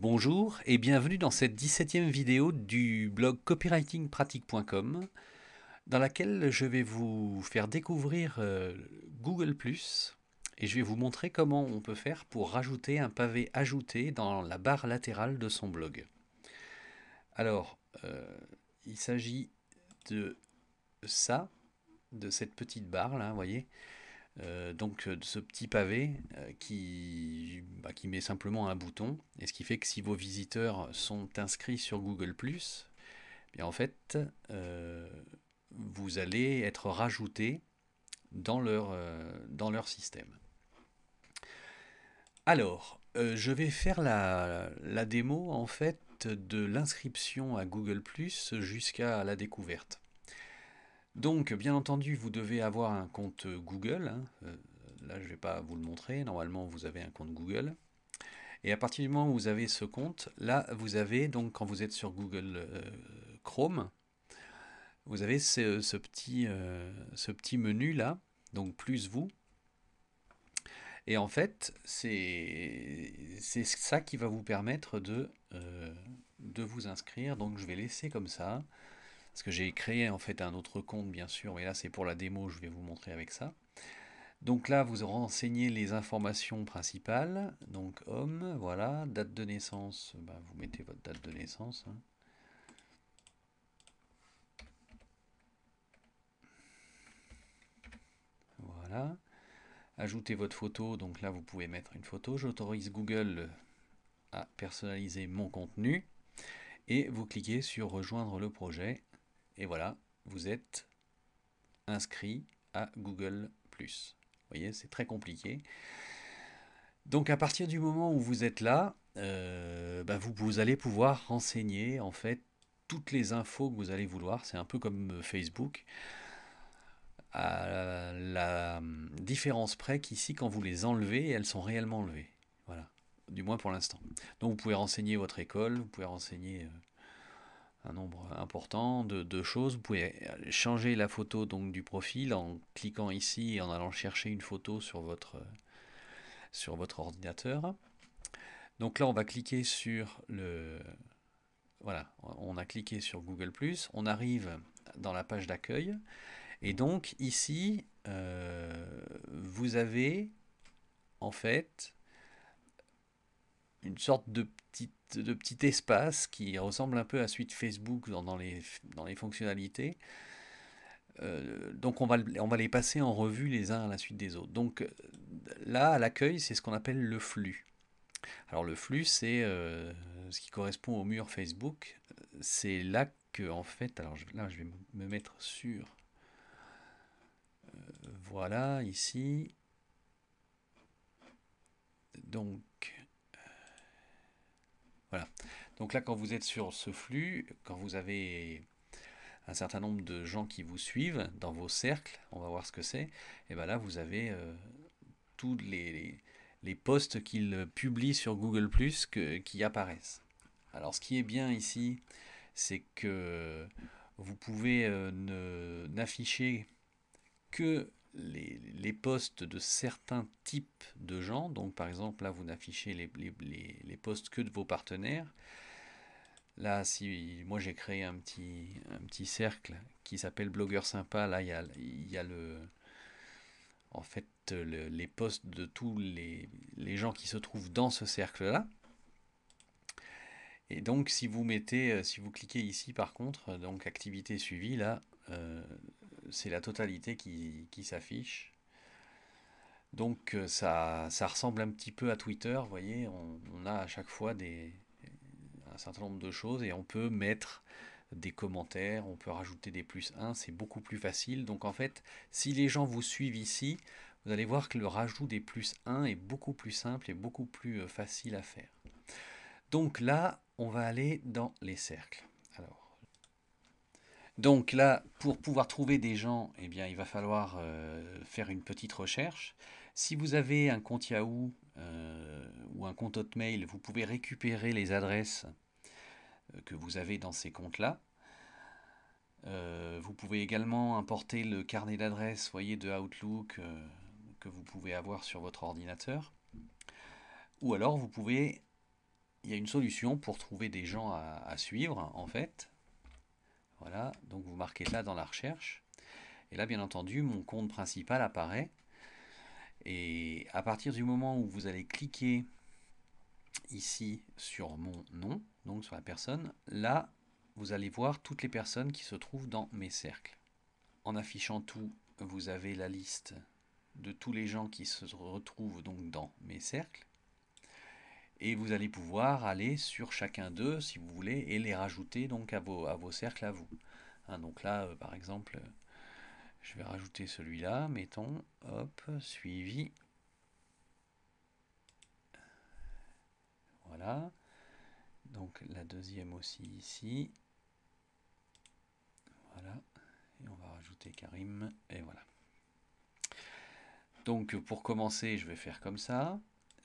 Bonjour et bienvenue dans cette 17e vidéo du blog copywritingpratique.com dans laquelle je vais vous faire découvrir Google +, et je vais vous montrer comment on peut faire pour rajouter un pavé ajouté dans la barre latérale de son blog. Alors, il s'agit de ça, de cette petite barre là, vous voyez. Donc de ce petit pavé qui met simplement un bouton, et ce qui fait que si vos visiteurs sont inscrits sur Google+, bien en fait, vous allez être rajouté dans leur système. Alors, je vais faire la démo en fait de l'inscription à Google+, jusqu'à la découverte. Donc, bien entendu, vous devez avoir un compte Google, hein. Là, je ne vais pas vous le montrer. Normalement, vous avez un compte Google. Et à partir du moment où vous avez ce compte, là, vous avez, donc, quand vous êtes sur Google Chrome, vous avez ce petit menu là, donc plus vous. Et en fait, c'est ça qui va vous permettre de vous inscrire. Donc, je vais laisser comme ça. Parce que j'ai créé en fait un autre compte, bien sûr, mais là, c'est pour la démo, je vais vous montrer avec ça. Donc là, vous renseignez les informations principales. Donc homme, voilà, date de naissance, bah, vous mettez votre date de naissance, hein. Voilà. Ajoutez votre photo, donc là vous pouvez mettre une photo. J'autorise Google à personnaliser mon contenu. Et vous cliquez sur rejoindre le projet. Et voilà, vous êtes inscrit à Google+. Vous voyez, c'est très compliqué. Donc à partir du moment où vous êtes là, vous allez pouvoir renseigner en fait toutes les infos que vous allez vouloir. C'est un peu comme Facebook, à la différence près qu'ici, quand vous les enlevez, elles sont réellement enlevées. Voilà, du moins pour l'instant. Donc vous pouvez renseigner votre école, vous pouvez renseigner un nombre important de choses. Vous pouvez changer la photo donc du profil en cliquant ici et en allant chercher une photo sur votre ordinateur. Donc là, on va cliquer sur le... Voilà, on a cliqué sur Google+, on arrive dans la page d'accueil, et donc ici, vous avez en fait une sorte de petit espace qui ressemble un peu à celui de Facebook dans les fonctionnalités. Donc on va les passer en revue les uns à la suite des autres. Donc là, à l'accueil, c'est ce qu'on appelle le flux. Alors le flux, c'est ce qui correspond au mur Facebook. C'est là que, en fait, alors là, je vais me mettre sur, voilà, ici. Donc, voilà. Donc là, quand vous êtes sur ce flux, quand vous avez un certain nombre de gens qui vous suivent dans vos cercles, on va voir ce que c'est, et bien là, vous avez tous les posts qu'ils publient sur Google+, qui apparaissent. Alors, ce qui est bien ici, c'est que vous pouvez n'afficher que les posts de certains types de gens. Donc par exemple, là, vous n'affichez les posts que de vos partenaires. Là, si moi j'ai créé un petit cercle qui s'appelle Blogueur Sympa, là, il y a en fait, les posts de tous les gens qui se trouvent dans ce cercle-là. Et donc, si vous cliquez ici, par contre, donc activité suivie, là, c'est la totalité qui s'affiche. Donc, ça ressemble un petit peu à Twitter, vous voyez, on a à chaque fois un certain nombre de choses, et on peut mettre des commentaires, on peut rajouter des +1, c'est beaucoup plus facile. Donc, en fait, si les gens vous suivent ici, vous allez voir que le rajout des +1 est beaucoup plus simple et beaucoup plus facile à faire. Donc là, on va aller dans les cercles. Alors, donc là, pour pouvoir trouver des gens, eh bien, il va falloir faire une petite recherche. Si vous avez un compte Yahoo ou un compte Hotmail, vous pouvez récupérer les adresses que vous avez dans ces comptes-là. Vous pouvez également importer le carnet d'adresses, voyez, de Outlook que vous pouvez avoir sur votre ordinateur. Ou alors, vous pouvez il y a une solution pour trouver des gens à suivre, en fait. Voilà, donc vous marquez là dans la recherche. Et là, bien entendu, mon compte principal apparaît. Et à partir du moment où vous allez cliquer ici sur mon nom, donc sur la personne, là, vous allez voir toutes les personnes qui se trouvent dans mes cercles. En affichant tout, vous avez la liste de tous les gens qui se retrouvent donc dans mes cercles. Et vous allez pouvoir aller sur chacun d'eux, si vous voulez, et les rajouter donc à vos cercles à vous. Hein, donc là, par exemple, je vais rajouter celui-là, mettons, hop, suivi. Voilà. Donc la deuxième aussi ici. Voilà. Et on va rajouter Karim. Et voilà. Donc pour commencer, je vais faire comme ça.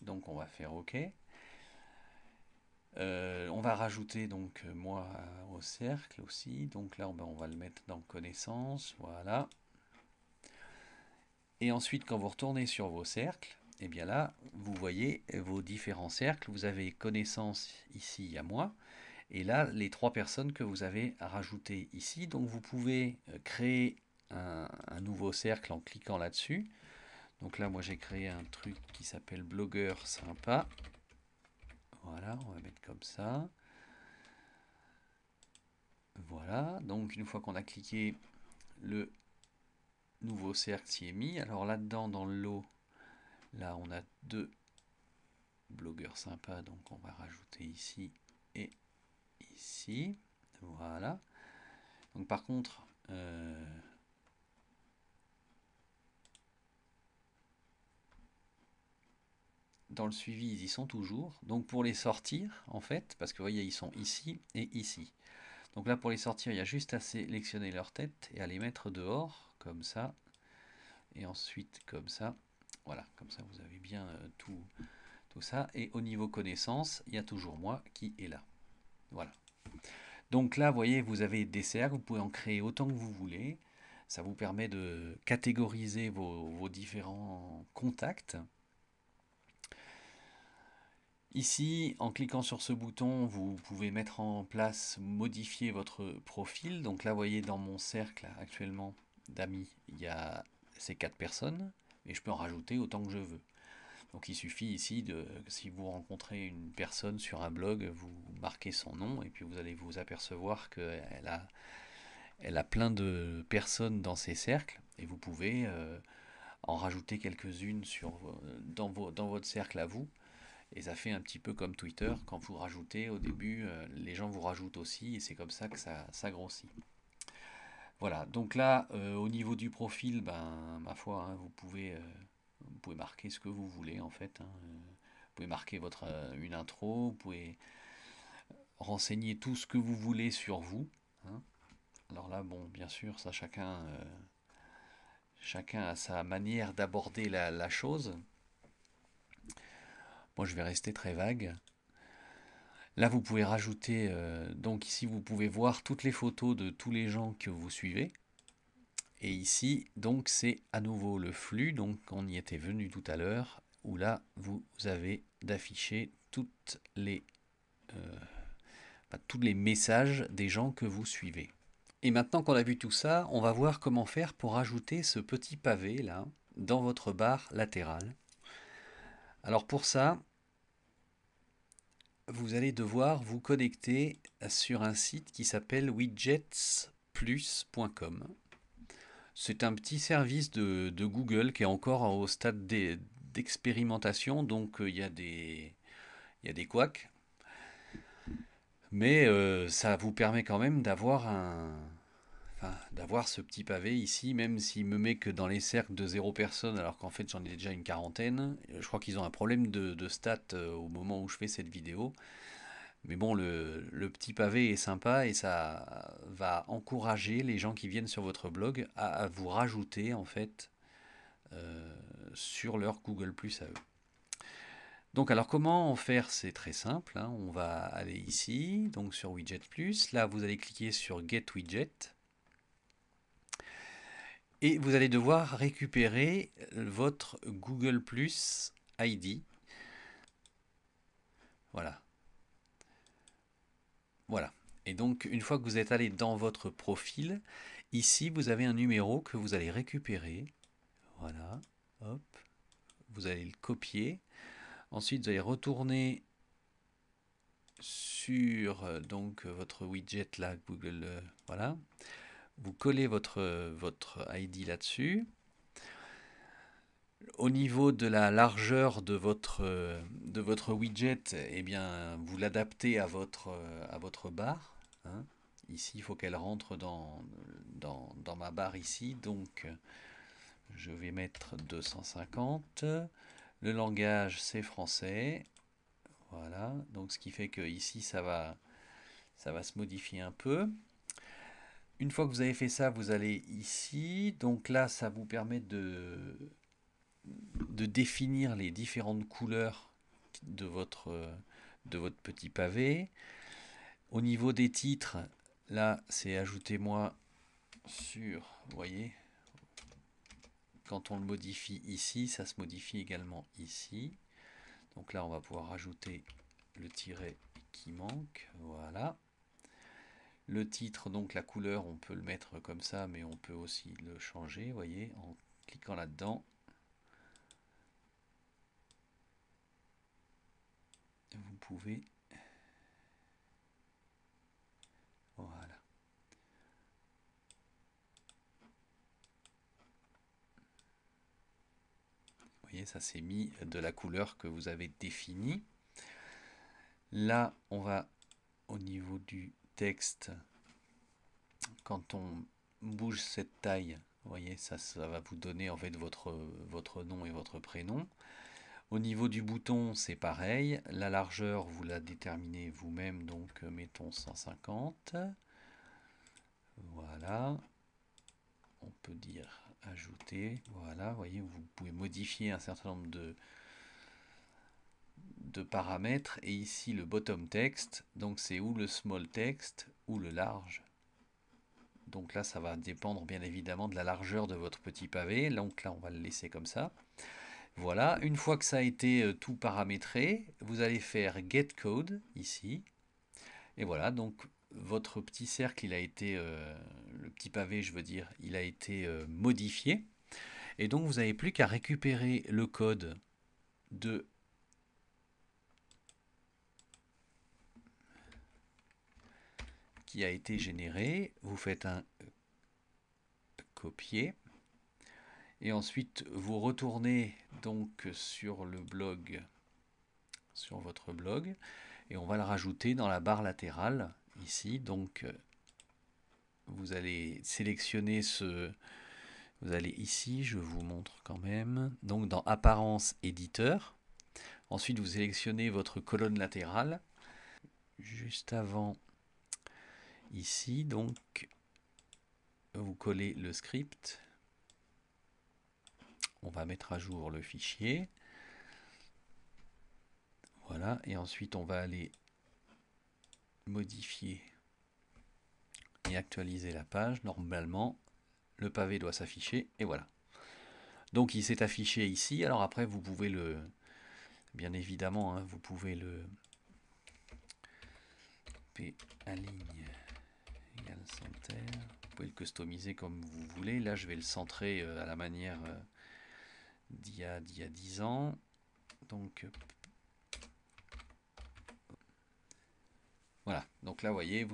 Donc on va faire OK. On va rajouter donc moi au cercle aussi. Donc là, on va le mettre dans connaissances. Voilà. Et ensuite, quand vous retournez sur vos cercles, et bien là, vous voyez vos différents cercles. Vous avez connaissances ici à moi. Et là, les 3 personnes que vous avez rajoutées ici. Donc vous pouvez créer un nouveau cercle en cliquant là-dessus. Donc là, moi j'ai créé un truc qui s'appelle blogueur sympa. Voilà, on va mettre comme ça. Voilà, donc une fois qu'on a cliqué, le nouveau cercle s'y est mis. Alors là-dedans, dans le lot, là on a 2 blogueurs sympas, donc on va rajouter ici et ici. Voilà. Donc par contre, dans le suivi, ils y sont toujours. Donc pour les sortir, en fait, parce que vous voyez, ils sont ici et ici. Donc là, pour les sortir, il y a juste à sélectionner leur tête et à les mettre dehors, comme ça. Et ensuite, comme ça. Voilà, comme ça, vous avez bien tout ça. Et au niveau connaissance, il y a toujours moi qui est là. Voilà. Donc là, vous voyez, vous avez des cercles, vous pouvez en créer autant que vous voulez. Ça vous permet de catégoriser vos différents contacts. Ici, en cliquant sur ce bouton, vous pouvez mettre en place, modifier votre profil. Donc là, vous voyez, dans mon cercle actuellement d'amis, il y a ces 4 personnes, et je peux en rajouter autant que je veux. Donc il suffit ici si vous rencontrez une personne sur un blog, vous marquez son nom, et puis vous allez vous apercevoir qu'elle a plein de personnes dans ses cercles, et vous pouvez en rajouter quelques-unes dans votre cercle à vous. Et ça fait un petit peu comme Twitter, quand vous rajoutez au début, les gens vous rajoutent aussi, et c'est comme ça que ça grossit. Voilà, donc là, au niveau du profil, ben, ma foi, hein, vous pouvez marquer ce que vous voulez en fait. Hein. Vous pouvez marquer une intro, vous pouvez renseigner tout ce que vous voulez sur vous. Hein. Alors là, bon, bien sûr, ça chacun a sa manière d'aborder la chose. Moi, je vais rester très vague. Là, vous pouvez rajouter, donc ici, vous pouvez voir toutes les photos de tous les gens que vous suivez. Et ici, donc, c'est à nouveau le flux, donc on y était venu tout à l'heure, où là, vous avez d'afficher tous les messages des gens que vous suivez. Et maintenant qu'on a vu tout ça, on va voir comment faire pour ajouter ce petit pavé là dans votre barre latérale. Alors pour ça, vous allez devoir vous connecter sur un site qui s'appelle widgetsplus.com. C'est un petit service de Google qui est encore au stade d'expérimentation, donc il y a des couacs. Mais ça vous permet quand même d'avoir ce petit pavé ici, même s'il me met que dans les cercles de 0 personnes, alors qu'en fait j'en ai déjà une quarantaine. Je crois qu'ils ont un problème de stats au moment où je fais cette vidéo. Mais bon, le petit pavé est sympa et ça va encourager les gens qui viennent sur votre blog à vous rajouter en fait sur leur Google Plus à eux. Donc alors comment en faire? C'est très simple, hein. On va aller ici, donc sur Widget Plus. Là vous allez cliquer sur Get Widget. Et vous allez devoir récupérer votre Google Plus ID. Voilà. Et donc, une fois que vous êtes allé dans votre profil, ici, vous avez un numéro que vous allez récupérer. Voilà, hop, vous allez le copier. Ensuite, vous allez retourner sur donc votre widget là, Google, voilà. Vous collez votre ID là-dessus. Au niveau de la largeur de votre widget, eh bien, vous l'adaptez à votre barre. Hein. Ici, il faut qu'elle rentre dans ma barre ici. Donc, je vais mettre 250. Le langage, c'est français. Voilà. Donc, ce qui fait que ici, ça va se modifier un peu. Une fois que vous avez fait ça, vous allez ici. Donc là, ça vous permet de définir les différentes couleurs de votre petit pavé. Au niveau des titres, là, c'est ajoutez-moi sur, vous voyez, quand on le modifie ici, ça se modifie également ici. Donc là, on va pouvoir rajouter le tiret qui manque. Voilà. Le titre, donc la couleur, on peut le mettre comme ça, mais on peut aussi le changer, vous voyez, en cliquant là-dedans. Vous pouvez... Voilà. Vous voyez, ça s'est mis de la couleur que vous avez définie. Là, on va au niveau du texte. Quand on bouge cette taille, vous voyez, ça va vous donner en fait votre nom et votre prénom. Au niveau du bouton, c'est pareil. La largeur, vous la déterminez vous-même, donc mettons 150. Voilà. On peut dire ajouter. Voilà, vous voyez, vous pouvez modifier un certain nombre de paramètres. Et ici, le bottom text, donc c'est ou le small text ou le large. Donc là, ça va dépendre bien évidemment de la largeur de votre petit pavé. Donc là, on va le laisser comme ça. Voilà, une fois que ça a été tout paramétré, vous allez faire Get Code ici. Et voilà, donc votre petit cercle, il a été, le petit pavé, je veux dire, il a été modifié. Et donc vous n'avez plus qu'à récupérer le code de qui a été généré. Vous faites un copier. Et ensuite, vous retournez donc sur le blog, sur votre blog, et on va le rajouter dans la barre latérale ici. Donc, vous allez sélectionner vous allez ici, je vous montre quand même. Donc, dans Apparence éditeur. Ensuite, vous sélectionnez votre colonne latérale. Juste avant, ici, donc, vous collez le script. On va mettre à jour le fichier. Voilà, et ensuite on va aller modifier et actualiser la page. Normalement, le pavé doit s'afficher, et voilà. Donc il s'est affiché ici, alors après vous pouvez le... Bien évidemment, hein, vous pouvez le... P aligne égale center. Vous pouvez le customiser comme vous voulez. Là, je vais le centrer à la manière d'il y a 10 ans. Donc, voilà. Donc là, vous voyez,